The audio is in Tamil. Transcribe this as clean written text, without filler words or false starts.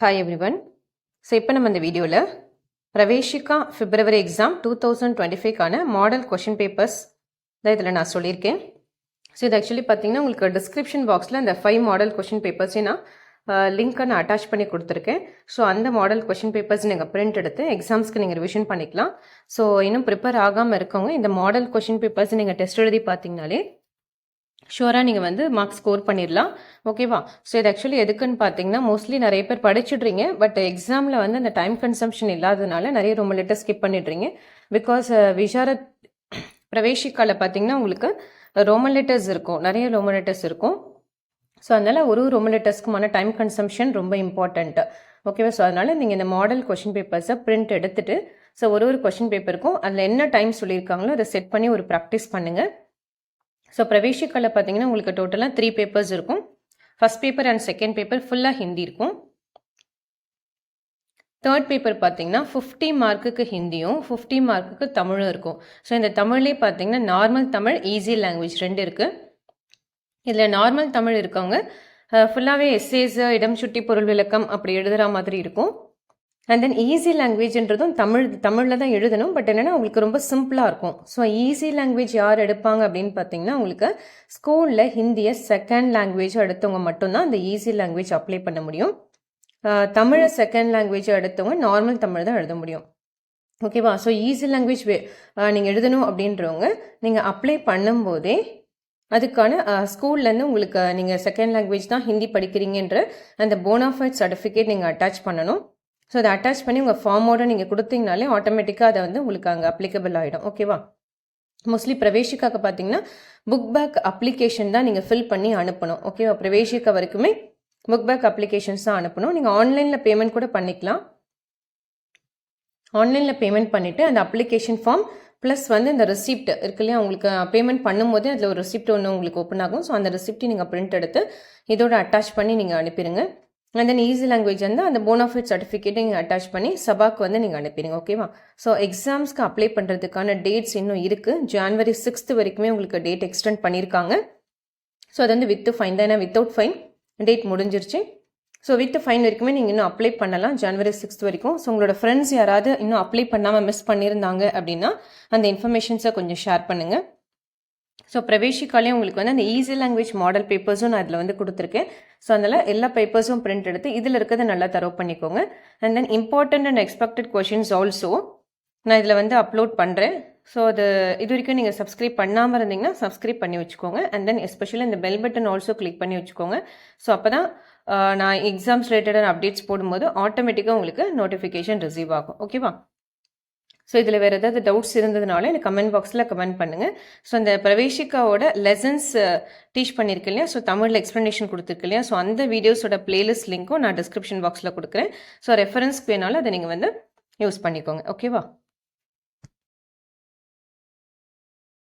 Hi everyone. ஸோ இப்போ நம்ம இந்த வீடியோவில் பிரவேஷிகா பிப்ரவரி எக்ஸாம் 2025க்கான மாடல் கொஷின் பேப்பர்ஸ் தான் இதில் நான் சொல்லியிருக்கேன். ஸோ இது ஆக்சுவலி பார்த்தீங்கன்னா உங்களுக்கு டிஸ்கிரிப்ஷன் பாக்ஸில் இந்த 5 மாடல் கொஷின் பேப்பர்ஸையும் நான் லிங்க்கை நான் அட்டாச் பண்ணி கொடுத்துருக்கேன். ஸோ அந்த மாடல் கொஷின் பேப்பர்ஸ் நீங்கள் பிரிண்ட் எடுத்து எக்ஸாம்ஸ்க்கு நீங்கள் ரிவிஷன் பண்ணிக்கலாம். ஸோ இன்னும் ப்ரிப்பேர் ஆகாமல் இருக்கவங்க இந்த மாடல் கொஷின் பேப்பர்ஸ் நீங்கள் டெஸ்ட் எழுதி பார்த்தீங்கனாலே ஷூராக நீங்கள் வந்து மார்க்ஸ் ஸ்கோர் பண்ணிடலாம். ஓகேவா? ஸோ இது ஆக்சுவலி எதுக்குன்னு பார்த்தீங்கன்னா மோஸ்ட்லி நிறைய பேர் படிச்சுட்றீங்க, பட் எக்ஸாமில் வந்து அந்த டைம் கன்சம்ஷன் இல்லாததுனால நிறைய ரொம்ப லெட்டர் ஸ்கிப் பண்ணிடுறீங்க. பிகாஸ் விஷாரத் பிரவேஷிக்காவில் பார்த்தீங்கன்னா உங்களுக்கு ரோமன் லெட்டர்ஸ் இருக்கும், நிறைய ரோமன் லெட்டர்ஸ் இருக்கும். ஸோ அதனால் ஒரு ரோமன் லெட்டர்ஸ்க்குமான டைம் கன்சம்ஷன் ரொம்ப இம்பார்ட்டண்ட்டு. ஓகேவா? ஸோ அதனால் நீங்கள் இந்த மாடல் கொஷின் பேப்பர்ஸை பிரிண்ட் எடுத்துகிட்டு ஸோ ஒரு கொஷின் பேப்பருக்கும் அதில் என்ன டைம் சொல்லியிருக்காங்களோ அதை செட் பண்ணி ஒரு ப்ராக்டிஸ் பண்ணுங்கள். ஸோ பிரவேஷிக்காவில் பார்த்தீங்கன்னா உங்களுக்கு டோட்டலாக 3 பேப்பர்ஸ் இருக்கும். First paper and second paper ஃபுல்லாக ஹிந்தி இருக்கும். தேர்ட் பேப்பர் பார்த்தீங்கன்னா 50 மார்க்குக்கு ஹிந்தியும் 50 மார்க்குக்கு தமிழும் இருக்கும். ஸோ இந்த தமிழ்லேயே பார்த்தீங்கன்னா நார்மல் தமிழ், ஈஸி லாங்குவேஜ் 2 இருக்குது. இதில் நார்மல் தமிழ் இருக்கவங்க ஃபுல்லாகவே எஸ்ஏஸ், இடம் சுட்டி பொருள் விளக்கம் அப்படி எழுதுகிற மாதிரி இருக்கும். அண்ட் தென் ஈஸி லாங்குவேஜ்ன்றதும் தமிழில் தான் எழுதணும், பட் என்னென்னா உங்களுக்கு ரொம்ப சிம்பிளாக இருக்கும். ஸோ ஈஸி லாங்குவேஜ் யார் எடுப்பாங்க அப்படின்னு பார்த்தீங்கன்னா உங்களுக்கு ஸ்கூலில் ஹிந்தியை செகண்ட் லாங்குவேஜாக எடுத்தவங்க மட்டும்தான் அந்த ஈஸி லாங்குவேஜ் அப்ளை பண்ண முடியும். தமிழை செகண்ட் லாங்குவேஜாக எடுத்தவங்க நார்மல் தமிழ் தான் எழுத முடியும். ஓகேவா? ஸோ ஈஸி லாங்குவேஜ் நீங்கள் எழுதணும் அப்படின்றவங்க நீங்கள் அப்ளை பண்ணும்போதே அதுக்கான ஸ்கூல்லேருந்து உங்களுக்கு நீங்கள் செகண்ட் லாங்குவேஜ் தான் ஹிந்தி படிக்கிறீங்கன்ற அந்த போனாஃபைட் சர்டிஃபிகேட் நீங்கள் அட்டாச் பண்ணணும். ஸோ அதை அட்டாச் பண்ணி உங்கள் ஃபார்மோடு நீங்கள் கொடுத்தீங்கனாலே ஆட்டோமேட்டிக்காக அதை வந்து உங்களுக்கு அங்கே அப்ளிகபிள் ஆகிடும். ஓகேவா? மோஸ்ட்லி பிரவேஷிக்காக பார்த்தீங்கன்னா புக் பேக் அப்ளிகேஷன் தான் நீங்கள் ஃபில் பண்ணி அனுப்பணும். ஓகேவா? பிரவேஷிக்கா வரைக்குமே புக் பேக் அப்ளிகேஷன்ஸ் தான் அனுப்பணும். நீங்கள் ஆன்லைனில் பேமெண்ட் கூட பண்ணிக்கலாம். ஆன்லைனில் பேமெண்ட் பண்ணிவிட்டு அந்த அப்ளிகேஷன் ஃபார்ம் ப்ளஸ் வந்து இந்த ரெசிப்ட் இருக்கு இல்லையா, உங்களுக்கு பேமெண்ட் பண்ணும்போது அதில் ஒரு ரெசிப்ட் ஒன்று உங்களுக்கு ஓப்பன் ஆகும். ஸோ அந்த ரெசிப்டை நீங்கள் பிரிண்ட் எடுத்து இதோட அட்டாச் பண்ணி நீங்கள் அனுப்பிடுங்க. அண்ட் தென் ஈஸி லாங்குவேஜ் வந்து அந்த போனாஃபைட் சர்டிஃபிகேட்டை நீங்கள் அட்டாச் பண்ணி சபாக்கு வந்து நீங்கள் அனுப்பிடுங்க. ஓகேவா? ஸோ எக்ஸாம்ஸ்க்கு அப்ளை பண்ணுறதுக்கான டேட்ஸ் இன்னும் இருக்குது. ஜான்வரி 6 வரைக்குமே உங்களுக்கு டேட் எக்ஸ்டெண்ட் பண்ணியிருக்காங்க. ஸோ அது வந்து வித் ஃபைன் தான், ஏன்னா வித்தவுட் ஃபைன் டேட் முடிஞ்சிருச்சு. ஸோ வித் ஃபைன் வரைக்குமே நீங்கள் இன்னும் அப்ளை பண்ணலாம் ஜான்வரி 6 வரைக்கும். ஸோ உங்களோட ஃப்ரெண்ட்ஸ் யாராவது இன்னும் அப்ளை பண்ணாமல் மிஸ் பண்ணியிருந்தாங்க அப்படின்னா அந்த இன்ஃபர்மேஷன்ஸை கொஞ்சம் ஷேர் பண்ணுங்கள். ஸோ பிரவேஷிக்காலே உங்களுக்கு வந்து அந்த ஈஸி லாங்குவேஜ் மாடல் பேப்பர்ஸும் நான் அதில் வந்து கொடுத்துருக்கேன். ஸோ அதனால் எல்லா பேப்பர்ஸும் பிரிண்ட் எடுத்து இதில் இருக்கிறத நல்லா தரவு பண்ணிக்கோங்க. And then important and expected questions also நான் இதில் வந்து அப்லோட் பண்ணுறேன். ஸோ அது இது வரைக்கும் நீங்கள் சப்ஸ்கிரைப் பண்ணாமல் இருந்தீங்கன்னா சப்ஸ்கிரைப் பண்ணி வச்சுக்கோங்க. அண்ட் தென் எஸ்பெஷலி இந்த பெல் பட்டன் ஆல்சோ கிளிக் பண்ணி வச்சுக்கோங்க. ஸோ அப்போ தான் நான் எக்ஸாம்ஸ் ரிலேட்டடான அப்டேட்ஸ் போடும்போது ஆட்டோமேட்டிக்காக உங்களுக்கு நோட்டிஃபிகேஷன் ரிசீவ் ஆகும். ஓகேவா? ஸோ இதில் வேறு ஏதாவது டவுட்ஸ் இருந்ததுனால எனக்கு கமெண்ட் பாக்ஸில் கமெண்ட் பண்ணுங்கள். ஸோ அந்த பிரவேஷிக்காவோட லெசன்ஸ் டீச் பண்ணியிருக்கேன் இல்லையா, ஸோ தமிழில் எக்ஸ்ப்ளனேஷன் கொடுத்துருக்கு இல்லையா, ஸோ அந்த வீடியோஸோட பிளேலிஸ்ட் லிங்க்கும் நான் டிஸ்கிரிப்ஷன் பாக்ஸில் கொடுக்குறேன். ஸோ ரெஃபரன்ஸ்க்கு வேணாலும் அதை நீங்கள் வந்து யூஸ் பண்ணிக்கோங்க. ஓகேவா?